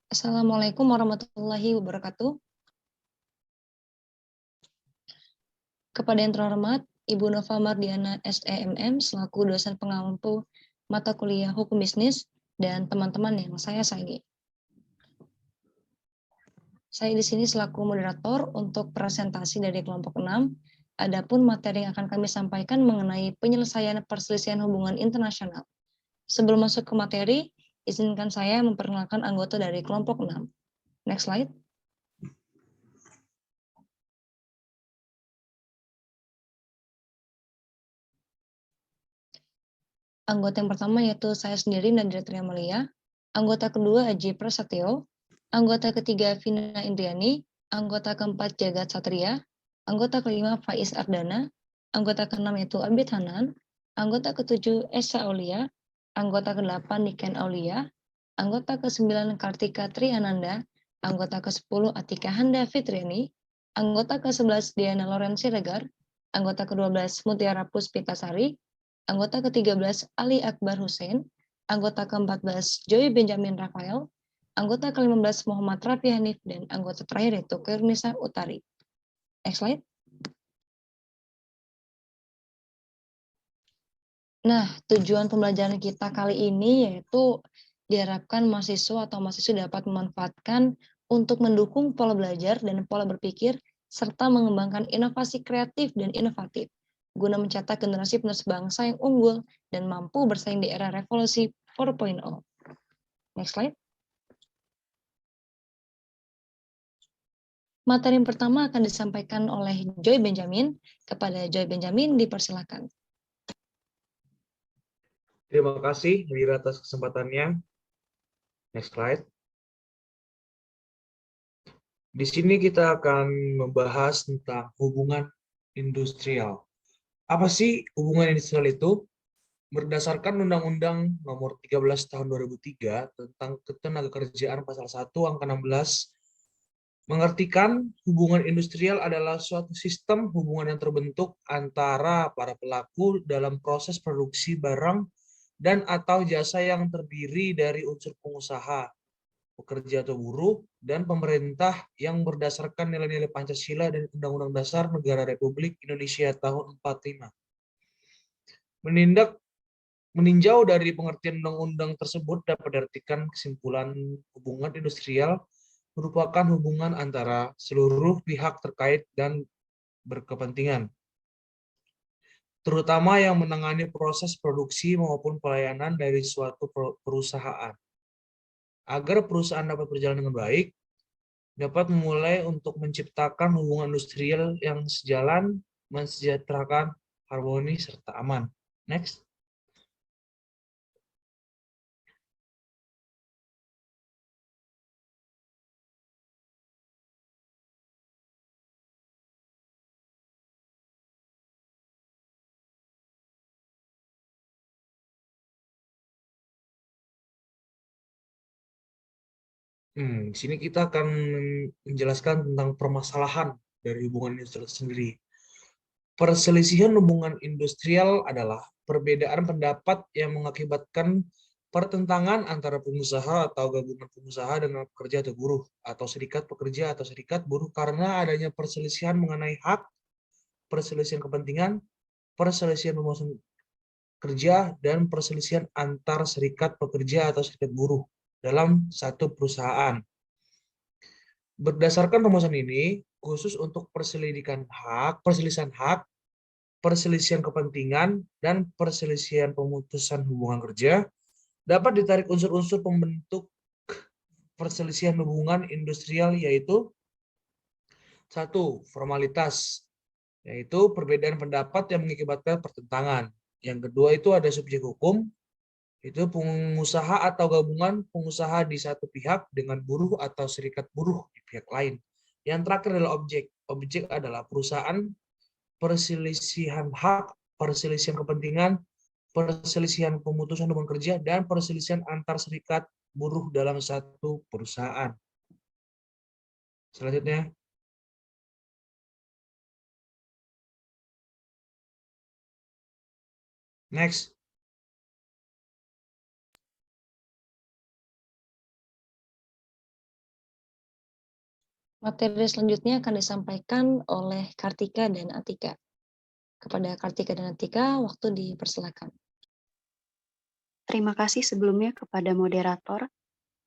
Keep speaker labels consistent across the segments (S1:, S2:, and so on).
S1: Assalamualaikum warahmatullahi wabarakatuh. Kepada yang terhormat, Ibu Nova Mardiana SEMM selaku dosen pengampu mata kuliah Hukum Bisnis dan teman-teman yang saya sayangi. Saya di sini selaku moderator untuk presentasi dari kelompok 6. Adapun materi yang akan kami sampaikan mengenai penyelesaian perselisihan hubungan internasional. Sebelum masuk ke materi, izinkan saya memperkenalkan anggota dari kelompok 6. Next slide. Anggota yang pertama yaitu saya sendiri, Nadira Triamalia. Anggota kedua, Aji Prasetyo. Anggota ketiga, Vina Indriani. Anggota keempat, Jagat Satria. Anggota kelima, Faiz Ardana. Anggota keenam yaitu Abid Hanan. Anggota ketujuh, Esa Aulia. Anggota kedelapan, Niken Aulia. Anggota ke-9, Kartika Triananda. Anggota ke-10, Atika Handa Fitriani. Anggota ke-11, Diana Lorenzi Regar. Anggota ke-12, Mutiara Puspitasari. Anggota ke-13 Ali Akbar Hussein, anggota ke-14 Joy Benjamin Rafael, anggota ke-15 Muhammad Rafi Hanif, dan anggota terakhir itu Kernisa Utari. Next slide. Nah, tujuan pembelajaran kita kali ini yaitu diharapkan mahasiswa atau mahasiswa dapat memanfaatkan untuk mendukung pola belajar dan pola berpikir serta mengembangkan inovasi kreatif dan inovatif guna mencetak generasi penerus bangsa yang unggul dan mampu bersaing di era revolusi 4.0. Next slide. Materi yang pertama akan disampaikan oleh Joy Benjamin. Kepada Joy Benjamin, dipersilakan.
S2: Terima kasih, Wira, atas kesempatannya. Next slide. Di sini kita akan membahas tentang hubungan industrial. Apa sih hubungan industrial itu? Berdasarkan Undang-Undang Nomor 13 Tahun 2003 tentang Ketenagakerjaan Pasal 1 Angka 16 mengartikan hubungan industrial adalah suatu sistem hubungan yang terbentuk antara para pelaku dalam proses produksi barang dan atau jasa yang terdiri dari unsur pengusaha, pekerja atau buruh, dan pemerintah yang berdasarkan nilai-nilai Pancasila dan Undang-Undang Dasar Negara Republik Indonesia tahun 45. Meninjau dari pengertian undang-undang tersebut dapat diartikan kesimpulan hubungan industrial merupakan hubungan antara seluruh pihak terkait dan berkepentingan, terutama yang menangani proses produksi maupun pelayanan dari suatu perusahaan. Agar perusahaan dapat berjalan dengan baik, dapat memulai untuk menciptakan hubungan industrial yang sejalan, mensejahterakan, harmoni, serta aman. Next. Di sini kita akan menjelaskan tentang permasalahan dari hubungan industrial sendiri. Perselisihan hubungan industrial adalah perbedaan pendapat yang mengakibatkan pertentangan antara pengusaha atau gabungan pengusaha dengan pekerja atau buruh, atau serikat pekerja atau serikat buruh karena adanya perselisihan mengenai hak, perselisihan kepentingan, perselisihan pemasukan kerja, dan perselisihan antar serikat pekerja atau serikat buruh dalam satu perusahaan. Berdasarkan rumusan ini, khusus untuk perselisihan hak, perselisihan kepentingan, dan perselisihan pemutusan hubungan kerja, dapat ditarik unsur-unsur pembentuk perselisihan hubungan industrial, yaitu 1. Formalitas, yaitu perbedaan pendapat yang mengakibatkan pertentangan. Yang kedua itu ada subjek hukum, itu pengusaha atau gabungan pengusaha di satu pihak dengan buruh atau serikat buruh di pihak lain. Yang terakhir adalah objek. Objek adalah perusahaan, perselisihan hak, perselisihan kepentingan, perselisihan pemutusan hubungan kerja, dan perselisihan antar serikat buruh dalam satu perusahaan. Selanjutnya. Next.
S1: Materi selanjutnya akan disampaikan oleh Kartika dan Atika. Kepada Kartika dan Atika, waktu dipersilakan.
S3: Terima kasih sebelumnya kepada moderator.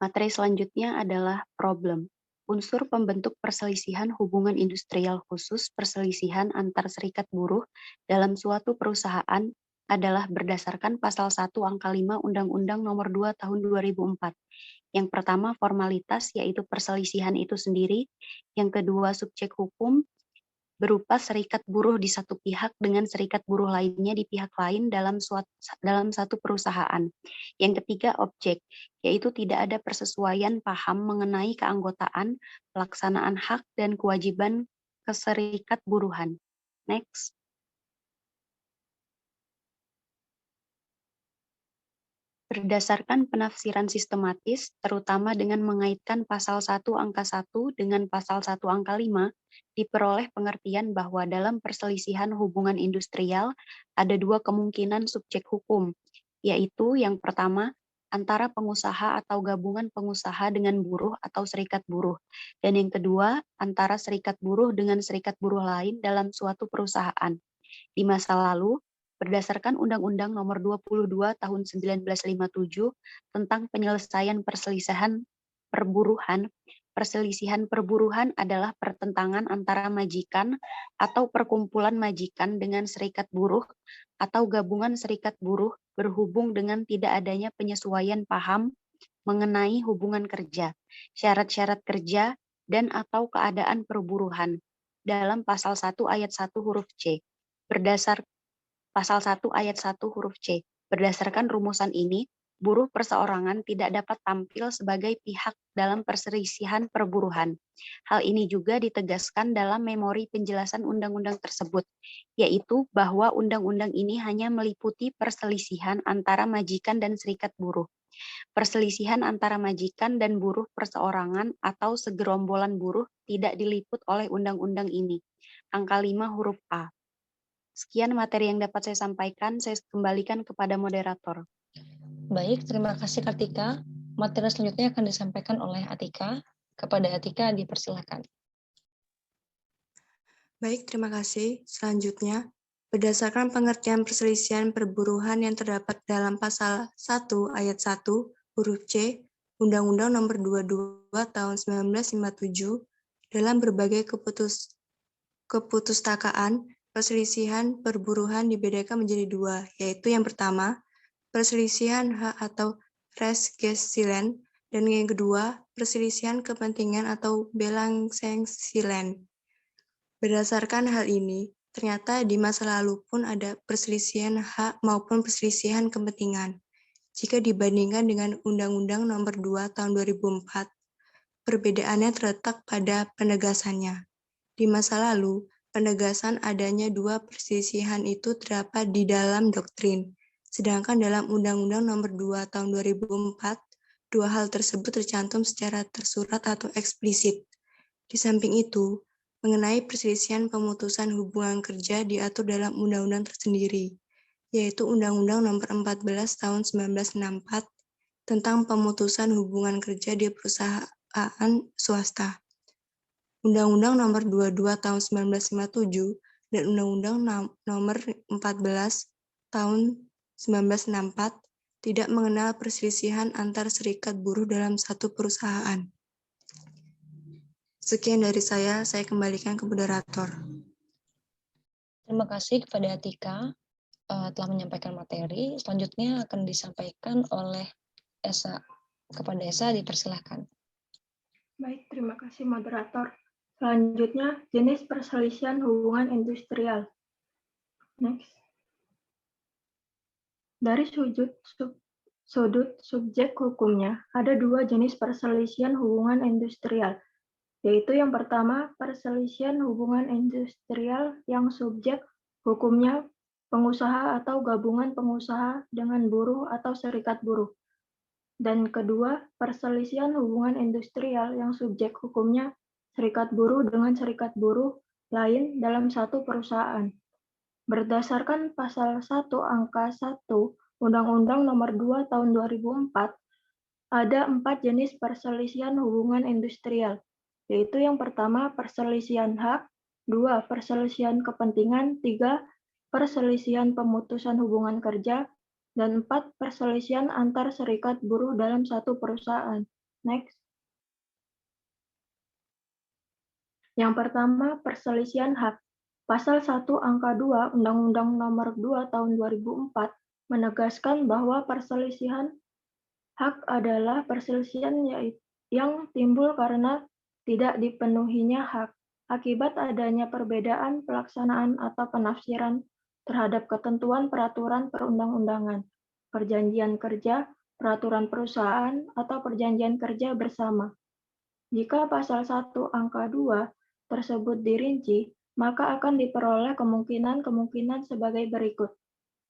S3: Materi selanjutnya adalah problem. Unsur pembentuk perselisihan hubungan industrial khusus perselisihan antar serikat buruh dalam suatu perusahaan adalah berdasarkan pasal 1 angka 5 Undang-Undang Nomor 2 Tahun 2004. Yang pertama formalitas yaitu perselisihan itu sendiri, yang kedua subjek hukum berupa serikat buruh di satu pihak dengan serikat buruh lainnya di pihak lain dalam satu perusahaan. Yang ketiga objek, yaitu tidak ada persesuaian paham mengenai keanggotaan, pelaksanaan hak dan kewajiban keserikat buruhan. Next. Berdasarkan penafsiran sistematis, terutama dengan mengaitkan pasal 1 angka 1 dengan pasal 1 angka 5, diperoleh pengertian bahwa dalam perselisihan hubungan industrial ada dua kemungkinan subjek hukum, yaitu yang pertama, antara pengusaha atau gabungan pengusaha dengan buruh atau serikat buruh, dan yang kedua, antara serikat buruh dengan serikat buruh lain dalam suatu perusahaan. Di masa lalu, berdasarkan Undang-Undang Nomor 22 Tahun 1957 tentang penyelesaian perselisihan perburuhan adalah pertentangan antara majikan atau perkumpulan majikan dengan serikat buruh atau gabungan serikat buruh berhubung dengan tidak adanya penyesuaian paham mengenai hubungan kerja, syarat-syarat kerja, dan atau keadaan perburuhan dalam pasal 1 ayat 1 huruf C. Berdasar Pasal 1 ayat 1 huruf C. Berdasarkan rumusan ini, buruh perseorangan tidak dapat tampil sebagai pihak dalam perselisihan perburuhan. Hal ini juga ditegaskan dalam memori penjelasan undang-undang tersebut, yaitu bahwa undang-undang ini hanya meliputi perselisihan antara majikan dan serikat buruh. Perselisihan antara majikan dan buruh perseorangan atau segerombolan buruh tidak diliput oleh undang-undang ini. Angka 5 huruf A. Sekian materi yang dapat saya sampaikan, saya kembalikan kepada moderator.
S1: Baik, terima kasih Kartika. Materi selanjutnya akan disampaikan oleh Atika. Kepada Atika dipersilakan.
S4: Baik, terima kasih. Selanjutnya, berdasarkan pengertian perselisihan perburuhan yang terdapat dalam pasal 1 ayat 1 huruf C Undang-Undang Nomor 22 Tahun 1957 dalam berbagai keputustakaan, perselisihan perburuhan dibedakan menjadi dua, yaitu yang pertama, perselisihan hak atau Rechtsgleichheit, dan yang kedua, perselisihan kepentingan atau Belangungsgleichheit. Berdasarkan hal ini, ternyata di masa lalu pun ada perselisihan hak maupun perselisihan kepentingan. Jika dibandingkan dengan Undang-Undang Nomor 2 Tahun 2004, perbedaannya terletak pada penegasannya. Di masa lalu, penegasan adanya dua perselisihan itu terdapat di dalam doktrin, sedangkan dalam Undang-Undang Nomor 2 Tahun 2004, dua hal tersebut tercantum secara tersurat atau eksplisit. Di samping itu, mengenai perselisihan pemutusan hubungan kerja diatur dalam undang-undang tersendiri, yaitu Undang-Undang Nomor 14 Tahun 1964 tentang pemutusan hubungan kerja di perusahaan swasta. Undang-Undang Nomor 22 Tahun 1957 dan Undang-Undang Nomor 14 Tahun 1964 tidak mengenal perselisihan antar serikat buruh dalam satu perusahaan. Sekian dari saya kembalikan ke moderator.
S1: Terima kasih kepada Atika telah menyampaikan materi. Selanjutnya akan disampaikan oleh Esa. Kepada Esa dipersilakan.
S5: Baik, terima kasih moderator. Selanjutnya, jenis perselisihan hubungan industrial. Next. Dari sudut subjek hukumnya, ada dua jenis perselisihan hubungan industrial, yaitu yang pertama, perselisihan hubungan industrial yang subjek hukumnya pengusaha atau gabungan pengusaha dengan buruh atau serikat buruh. Dan kedua, perselisihan hubungan industrial yang subjek hukumnya serikat buruh dengan serikat buruh lain dalam satu perusahaan. Berdasarkan pasal 1 angka 1 Undang-Undang Nomor 2 Tahun 2004, ada 4 jenis perselisihan hubungan industrial, yaitu yang pertama perselisihan hak, 2 perselisihan kepentingan, 3 perselisihan pemutusan hubungan kerja, dan 4 perselisihan antar serikat buruh dalam satu perusahaan. Next. Yang pertama, perselisihan hak. Pasal 1 angka 2 Undang-Undang Nomor 2 Tahun 2004 menegaskan bahwa perselisihan hak adalah perselisihan yang timbul karena tidak dipenuhinya hak akibat adanya perbedaan pelaksanaan atau penafsiran terhadap ketentuan peraturan perundang-undangan, perjanjian kerja, peraturan perusahaan, atau perjanjian kerja bersama. Jika pasal 1 angka 2 tersebut dirinci, maka akan diperoleh kemungkinan-kemungkinan sebagai berikut.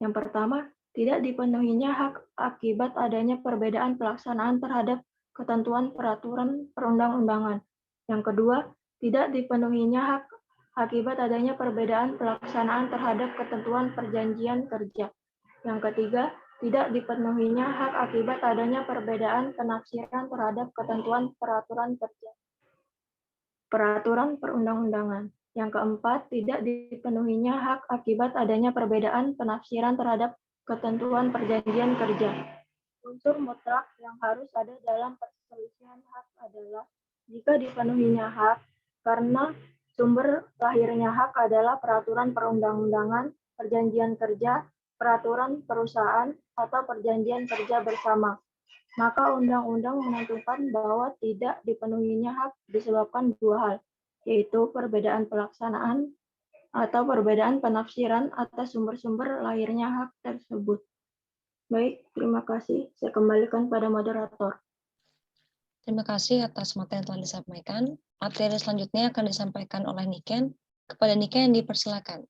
S5: Yang pertama, tidak dipenuhinya hak akibat adanya perbedaan pelaksanaan terhadap ketentuan peraturan perundang-undangan. Yang kedua, tidak dipenuhinya hak akibat adanya perbedaan pelaksanaan terhadap ketentuan perjanjian kerja. Yang ketiga, tidak dipenuhinya hak akibat adanya perbedaan penafsiran terhadap ketentuan peraturan kerja, peraturan perundang-undangan. Yang keempat, tidak dipenuhinya hak akibat adanya perbedaan penafsiran terhadap ketentuan perjanjian kerja. Unsur mutlak yang harus ada dalam perselisihan hak adalah jika dipenuhinya hak, karena sumber lahirnya hak adalah peraturan perundang-undangan, perjanjian kerja, peraturan perusahaan, atau perjanjian kerja bersama. Maka undang-undang menentukan bahwa tidak dipenuhinya hak disebabkan dua hal, yaitu perbedaan pelaksanaan atau perbedaan penafsiran atas sumber-sumber lahirnya hak tersebut. Baik, terima kasih. Saya kembalikan pada moderator.
S1: Terima kasih atas materi yang telah disampaikan. Materi selanjutnya akan disampaikan oleh Niken. Kepada Niken dipersilakan.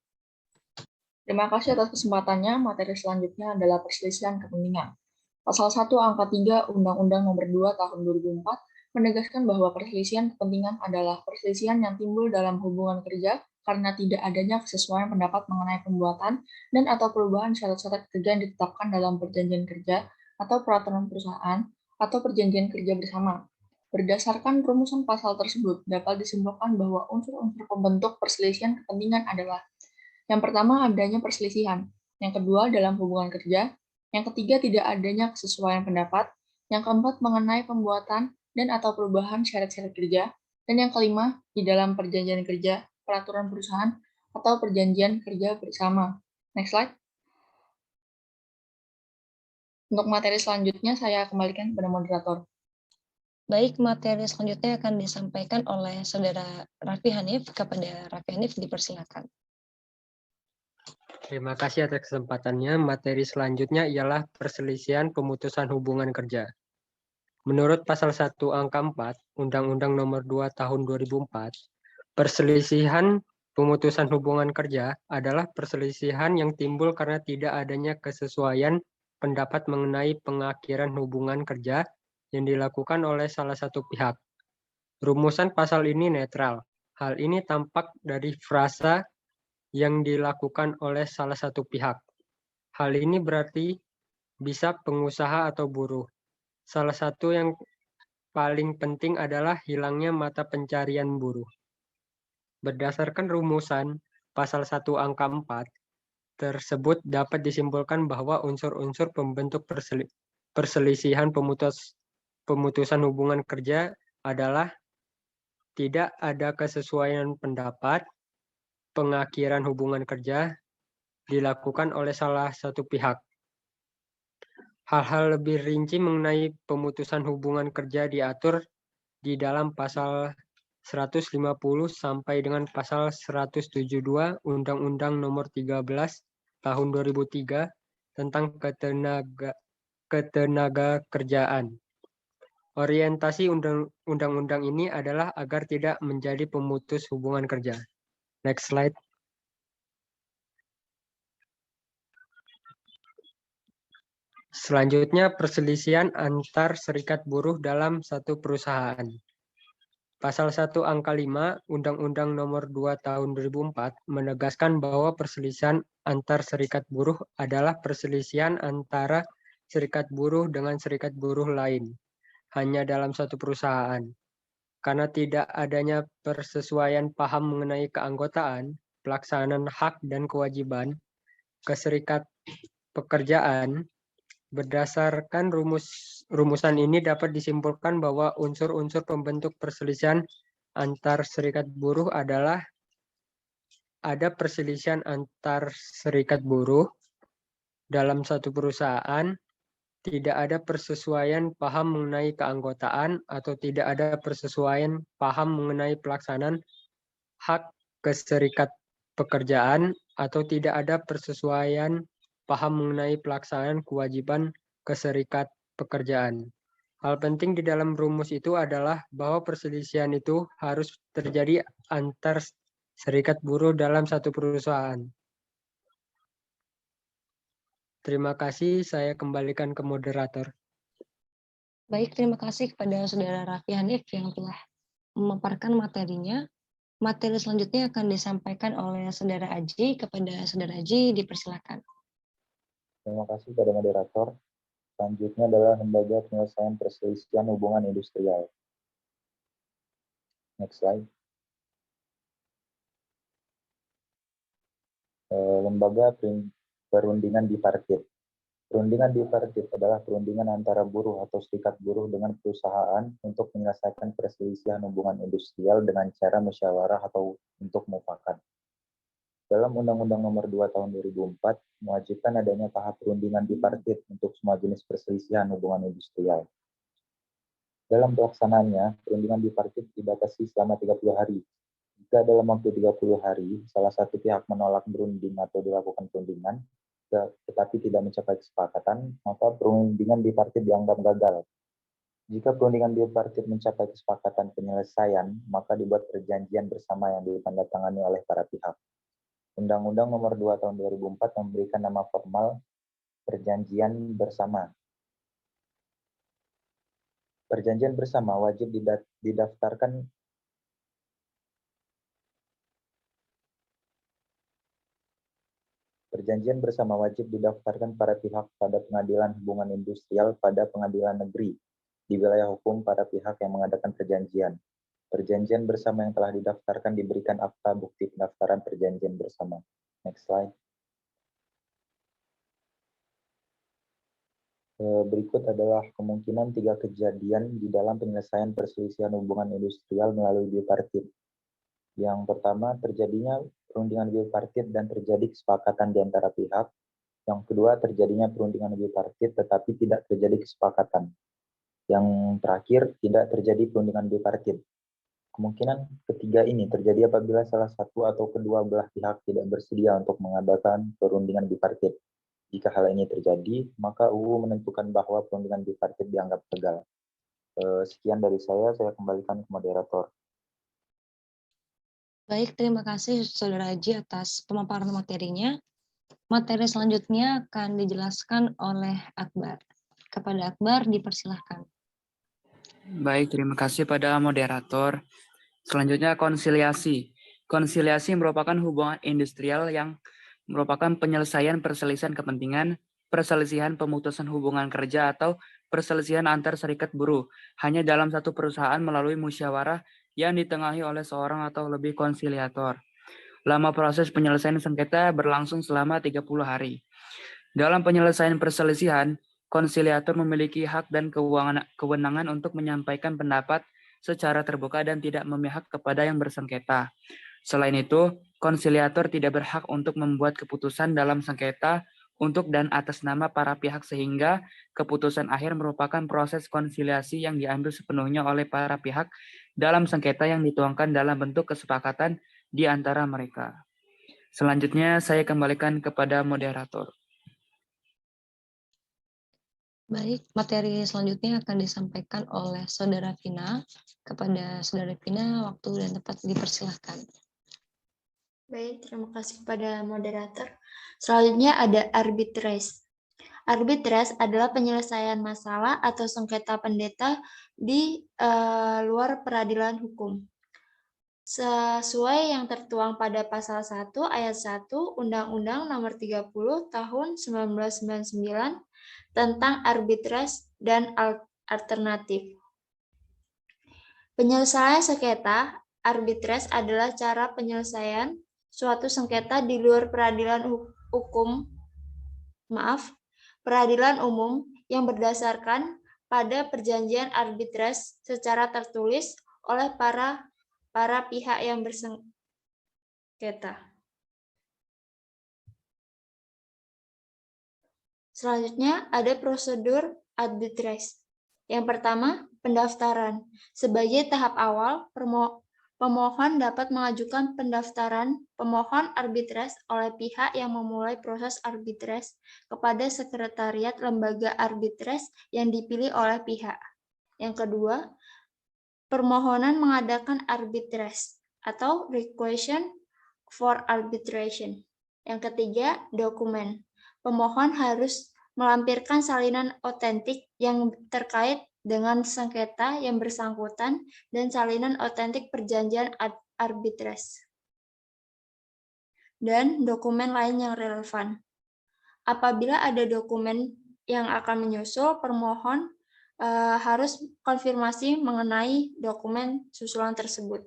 S6: Terima kasih atas kesempatannya. Materi selanjutnya adalah perselisihan kepentingan. Pasal 1 angka 3 Undang-Undang Nomor 2 Tahun 2004 menegaskan bahwa perselisihan kepentingan adalah perselisihan yang timbul dalam hubungan kerja karena tidak adanya kesesuaian pendapat mengenai pembuatan dan atau perubahan syarat-syarat kerja yang ditetapkan dalam perjanjian kerja atau peraturan perusahaan atau perjanjian kerja bersama. Berdasarkan rumusan pasal tersebut, dapat disimpulkan bahwa unsur-unsur pembentuk perselisihan kepentingan adalah yang pertama, adanya perselisihan. Yang kedua, dalam hubungan kerja. Yang ketiga, tidak adanya kesesuaian pendapat. Yang keempat, mengenai pembuatan dan atau perubahan syarat-syarat kerja. Dan yang kelima, di dalam perjanjian kerja, peraturan perusahaan, atau perjanjian kerja bersama. Next slide. Untuk materi selanjutnya, saya kembalikan kepada moderator.
S1: Baik, materi selanjutnya akan disampaikan oleh Saudara Raffi Hanif. Kepada Raffi Hanif dipersilakan.
S7: Terima kasih atas kesempatannya. Materi selanjutnya ialah perselisihan pemutusan hubungan kerja. Menurut pasal 1 angka 4 Undang-Undang Nomor 2 Tahun 2004, perselisihan pemutusan hubungan kerja adalah perselisihan yang timbul karena tidak adanya kesesuaian pendapat mengenai pengakhiran hubungan kerja yang dilakukan oleh salah satu pihak. Rumusan pasal ini netral. Hal ini tampak dari frasa yang dilakukan oleh salah satu pihak. Hal ini berarti bisa pengusaha atau buruh. Salah satu yang paling penting adalah hilangnya mata pencarian buruh. Berdasarkan rumusan pasal 1 angka 4 tersebut dapat disimpulkan bahwa unsur-unsur pembentuk perselisihan pemutusan hubungan kerja adalah tidak ada kesesuaian pendapat, pengakhiran hubungan kerja dilakukan oleh salah satu pihak. Hal-hal lebih rinci mengenai pemutusan hubungan kerja diatur di dalam pasal 150 sampai dengan pasal 172 Undang-Undang Nomor 13 Tahun 2003 tentang ketenaga kerjaan. Orientasi undang-undang ini adalah agar tidak menjadi pemutus hubungan kerja. Next slide. Selanjutnya, perselisihan antar serikat buruh dalam satu perusahaan. Pasal 1 angka 5 Undang-Undang Nomor 2 Tahun 2004 menegaskan bahwa perselisihan antar serikat buruh adalah perselisihan antara serikat buruh dengan serikat buruh lain, hanya dalam satu perusahaan. karena tidak adanya persesuaian paham mengenai keanggotaan, pelaksanaan hak dan kewajiban ke serikat pekerjaan, berdasarkan rumusan ini dapat disimpulkan bahwa unsur-unsur pembentuk perselisihan antar serikat buruh adalah ada perselisihan antar serikat buruh dalam satu perusahaan, tidak ada persesuaian paham mengenai keanggotaan atau tidak ada persesuaian paham mengenai pelaksanaan hak ke serikat pekerjaan atau tidak ada persesuaian paham mengenai pelaksanaan kewajiban ke serikat pekerjaan. Hal penting di dalam rumus itu adalah bahwa perselisihan itu harus terjadi antar serikat buruh dalam satu perusahaan. Terima kasih, saya kembalikan ke moderator.
S1: Baik, terima kasih kepada Saudara Raffi Hanif yang telah memaparkan materinya. Materi selanjutnya akan disampaikan oleh Saudara Aji. Kepada Saudara Aji, dipersilakan.
S8: Terima kasih kepada moderator. Selanjutnya adalah lembaga penyelesaian perselisihan hubungan industrial. Next slide. Lembaga perundingan bipartit. Perundingan bipartit adalah perundingan antara buruh atau serikat buruh dengan perusahaan untuk menyelesaikan perselisihan hubungan industrial dengan cara musyawarah atau untuk mufakat. Dalam Undang-Undang Nomor 2 Tahun 2004 mewajibkan adanya tahap perundingan bipartit untuk semua jenis perselisihan hubungan industrial. Dalam pelaksanaannya, perundingan bipartit dibatasi selama 30 hari. Jika dalam waktu 30 hari, salah satu pihak menolak berunding atau dilakukan perundingan, tetapi tidak mencapai kesepakatan, maka perundingan bipartit dianggap gagal. Jika perundingan bipartit mencapai kesepakatan penyelesaian, maka dibuat perjanjian bersama yang ditandatangani oleh para pihak. Undang-Undang Nomor 2 Tahun 2004 memberikan nama formal perjanjian bersama. Perjanjian bersama wajib didaftarkan Perjanjian bersama wajib didaftarkan para pihak pada pengadilan hubungan industrial pada pengadilan negeri di wilayah hukum para pihak yang mengadakan perjanjian. Perjanjian bersama yang telah didaftarkan diberikan akta bukti pendaftaran perjanjian bersama. Next slide. Berikut adalah kemungkinan 3 kejadian di dalam penyelesaian perselisihan hubungan industrial melalui bipartit. Yang pertama, terjadinya perundingan bipartit dan terjadi kesepakatan di antara pihak. Yang kedua, terjadinya perundingan bipartit tetapi tidak terjadi kesepakatan. Yang terakhir, tidak terjadi perundingan bipartit. Kemungkinan ketiga ini terjadi apabila salah satu atau kedua belah pihak tidak bersedia untuk mengadakan perundingan bipartit. Jika hal ini terjadi, maka UU menentukan bahwa perundingan bipartit dianggap gagal. Sekian dari saya kembalikan ke moderator.
S1: Baik, terima kasih Saudara Aji atas pemaparan materinya. Materi selanjutnya akan dijelaskan oleh Akbar. Kepada Akbar, dipersilahkan.
S9: Baik, terima kasih pada moderator. Selanjutnya konsiliasi. Konsiliasi merupakan hubungan industrial yang merupakan penyelesaian perselisihan kepentingan, perselisihan pemutusan hubungan kerja atau perselisihan antar serikat buruh hanya dalam satu perusahaan melalui musyawarah yang ditengahi oleh seorang atau lebih konsiliator. Lama proses penyelesaian sengketa berlangsung selama 30 hari. Dalam penyelesaian perselisihan, konsiliator memiliki hak dan kewenangan untuk menyampaikan pendapat secara terbuka dan tidak memihak kepada yang bersengketa. Selain itu, konsiliator tidak berhak untuk membuat keputusan dalam sengketa untuk dan atas nama para pihak sehingga keputusan akhir merupakan proses konsiliasi yang diambil sepenuhnya oleh para pihak dalam sengketa yang dituangkan dalam bentuk kesepakatan di antara mereka. Selanjutnya saya kembalikan kepada moderator.
S1: Baik, materi selanjutnya akan disampaikan oleh Saudara Vina. Kepada Saudara Vina, waktu dan tempat dipersilahkan.
S10: Baik, terima kasih kepada moderator. Selanjutnya ada arbitrase. Arbitrase adalah penyelesaian masalah atau sengketa pendeta di luar peradilan hukum. Sesuai yang tertuang pada pasal 1 ayat 1 Undang-Undang Nomor 30 Tahun 1999 tentang arbitrase dan alternatif. Penyelesaian sengketa arbitrase adalah cara penyelesaian suatu sengketa di luar peradilan umum yang berdasarkan pada perjanjian arbitrase secara tertulis oleh para pihak yang bersengketa. Selanjutnya ada prosedur arbitrase. Yang pertama, pendaftaran. Sebagai tahap awal, pemohon dapat mengajukan pendaftaran pemohon arbitrase oleh pihak yang memulai proses arbitrase kepada sekretariat lembaga arbitrase yang dipilih oleh pihak. Yang kedua, permohonan mengadakan arbitrase atau request for arbitration. Yang ketiga, dokumen. Pemohon harus melampirkan salinan otentik yang terkait dengan sengketa yang bersangkutan dan salinan otentik perjanjian arbitrase dan dokumen lain yang relevan. Apabila ada dokumen yang akan menyusul, permohon harus konfirmasi mengenai dokumen susulan tersebut.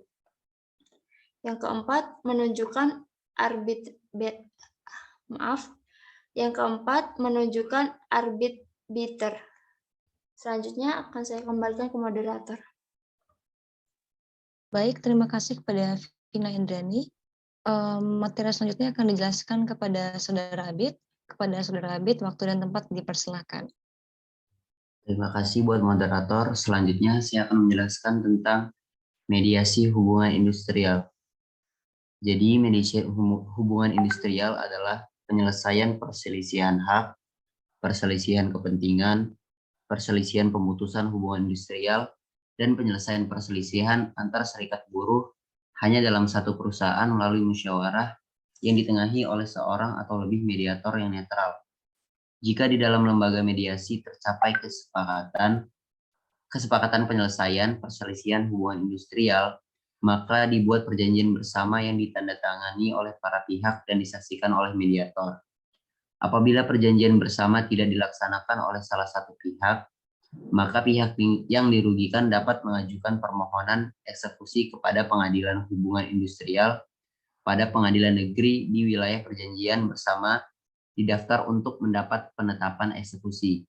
S10: Yang keempat, menunjukkan arbiter. Selanjutnya akan saya kembalikan ke moderator.
S1: Baik, terima kasih kepada Vina Indrani. Materi selanjutnya akan dijelaskan kepada Saudara Abid. Kepada Saudara Abid, waktu dan tempat dipersilakan.
S11: Terima kasih buat moderator. Selanjutnya saya akan menjelaskan tentang mediasi hubungan industrial. Jadi mediasi hubungan industrial adalah penyelesaian perselisihan hak, perselisihan kepentingan, perselisihan pemutusan hubungan industrial, dan penyelesaian perselisihan antar serikat buruh hanya dalam satu perusahaan melalui musyawarah yang ditengahi oleh seorang atau lebih mediator yang netral. Jika di dalam lembaga mediasi tercapai kesepakatan penyelesaian perselisihan hubungan industrial, maka dibuat perjanjian bersama yang ditandatangani oleh para pihak dan disaksikan oleh mediator. Apabila perjanjian bersama tidak dilaksanakan oleh salah satu pihak, maka pihak yang dirugikan dapat mengajukan permohonan eksekusi kepada pengadilan hubungan industrial pada pengadilan negeri di wilayah perjanjian bersama didaftar untuk mendapat penetapan eksekusi.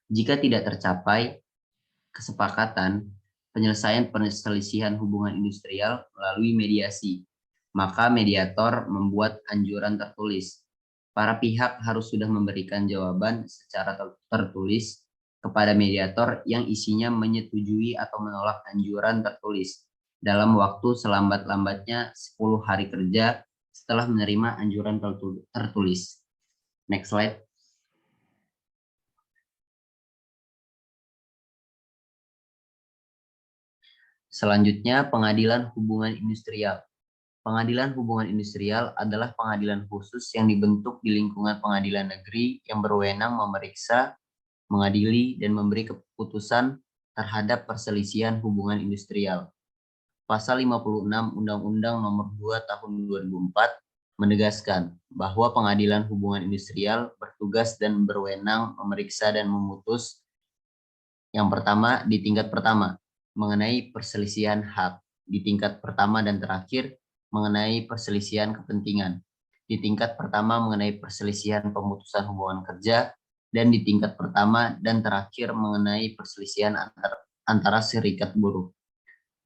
S11: Jika tidak tercapai kesepakatan penyelesaian perselisihan hubungan industrial melalui mediasi, maka mediator membuat anjuran tertulis. Para pihak harus sudah memberikan jawaban secara tertulis kepada mediator yang isinya menyetujui atau menolak anjuran tertulis dalam waktu selambat-lambatnya 10 hari kerja setelah menerima anjuran tertulis. Next slide. Selanjutnya, pengadilan hubungan industrial. Pengadilan hubungan industrial adalah pengadilan khusus yang dibentuk di lingkungan pengadilan negeri yang berwenang memeriksa, mengadili, dan memberi keputusan terhadap perselisihan hubungan industrial. Pasal 56 Undang-Undang Nomor 2 Tahun 2004 menegaskan bahwa pengadilan hubungan industrial bertugas dan berwenang memeriksa dan memutus yang pertama di tingkat pertama mengenai perselisihan hak, di tingkat pertama dan terakhir mengenai perselisihan kepentingan, di tingkat pertama mengenai perselisihan pemutusan hubungan kerja, dan di tingkat pertama dan terakhir mengenai perselisihan antara serikat buruh.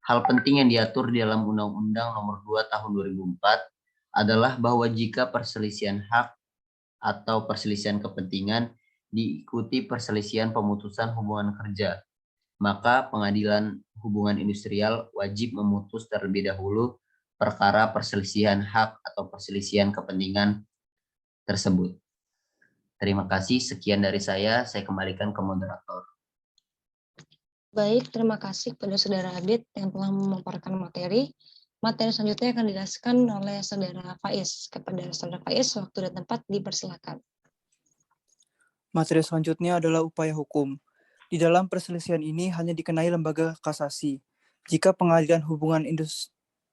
S11: Hal penting yang diatur di dalam Undang-Undang Nomor 2 Tahun 2004 adalah bahwa jika perselisihan hak atau perselisihan kepentingan diikuti perselisihan pemutusan hubungan kerja, maka pengadilan hubungan industrial wajib memutus terlebih dahulu perkara perselisihan hak atau perselisihan kepentingan tersebut. Terima kasih, sekian dari saya kembalikan ke moderator.
S1: Baik, terima kasih kepada Saudara Abid yang telah memaparkan materi. Materi selanjutnya akan dijelaskan oleh Saudara Faiz. Kepada Saudara Faiz, waktu dan tempat dipersilakan.
S12: Materi selanjutnya adalah upaya hukum. Di dalam perselisihan ini hanya dikenai lembaga kasasi. Jika pengadilan hubungan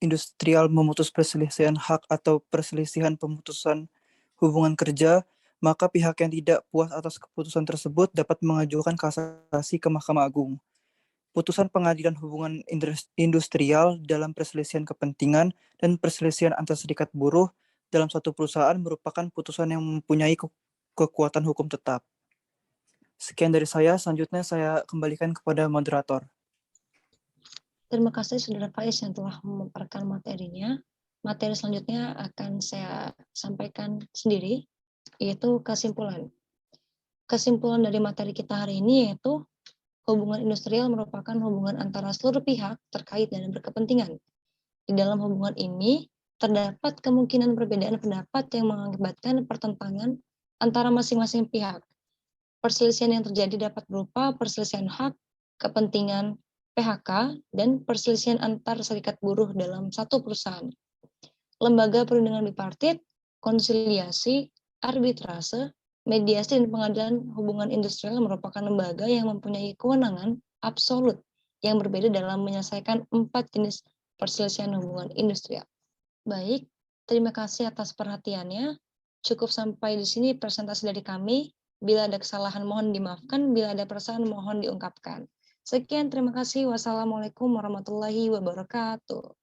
S12: industrial memutus perselisihan hak atau perselisihan pemutusan hubungan kerja, maka pihak yang tidak puas atas keputusan tersebut dapat mengajukan kasasi ke Mahkamah Agung. Putusan pengadilan hubungan industrial dalam perselisihan kepentingan dan perselisihan antar serikat buruh dalam suatu perusahaan merupakan putusan yang mempunyai kekuatan hukum tetap. Sekian dari saya, selanjutnya saya kembalikan kepada moderator.
S1: Terima kasih Saudara Faiz yang telah memaparkan materinya. Materi selanjutnya akan saya sampaikan sendiri, yaitu kesimpulan. Kesimpulan dari materi kita hari ini yaitu hubungan industrial merupakan hubungan antara seluruh pihak terkait dan berkepentingan. Di dalam hubungan ini, terdapat kemungkinan perbedaan pendapat yang mengakibatkan pertentangan antara masing-masing pihak. Perselisihan yang terjadi dapat berupa perselisihan hak, kepentingan, PHK, dan perselisihan antar serikat buruh dalam satu perusahaan. Lembaga perlindungan bipartit, konsiliasi, arbitrase, mediasi, dan pengadilan hubungan industrial merupakan lembaga yang mempunyai kewenangan absolut yang berbeda dalam menyelesaikan 4 jenis perselisihan hubungan industrial. Baik, terima kasih atas perhatiannya. Cukup sampai di sini presentasi dari kami. Bila ada kesalahan mohon dimaafkan, bila ada perasaan mohon diungkapkan. Sekian, terima kasih. Wassalamualaikum warahmatullahi wabarakatuh.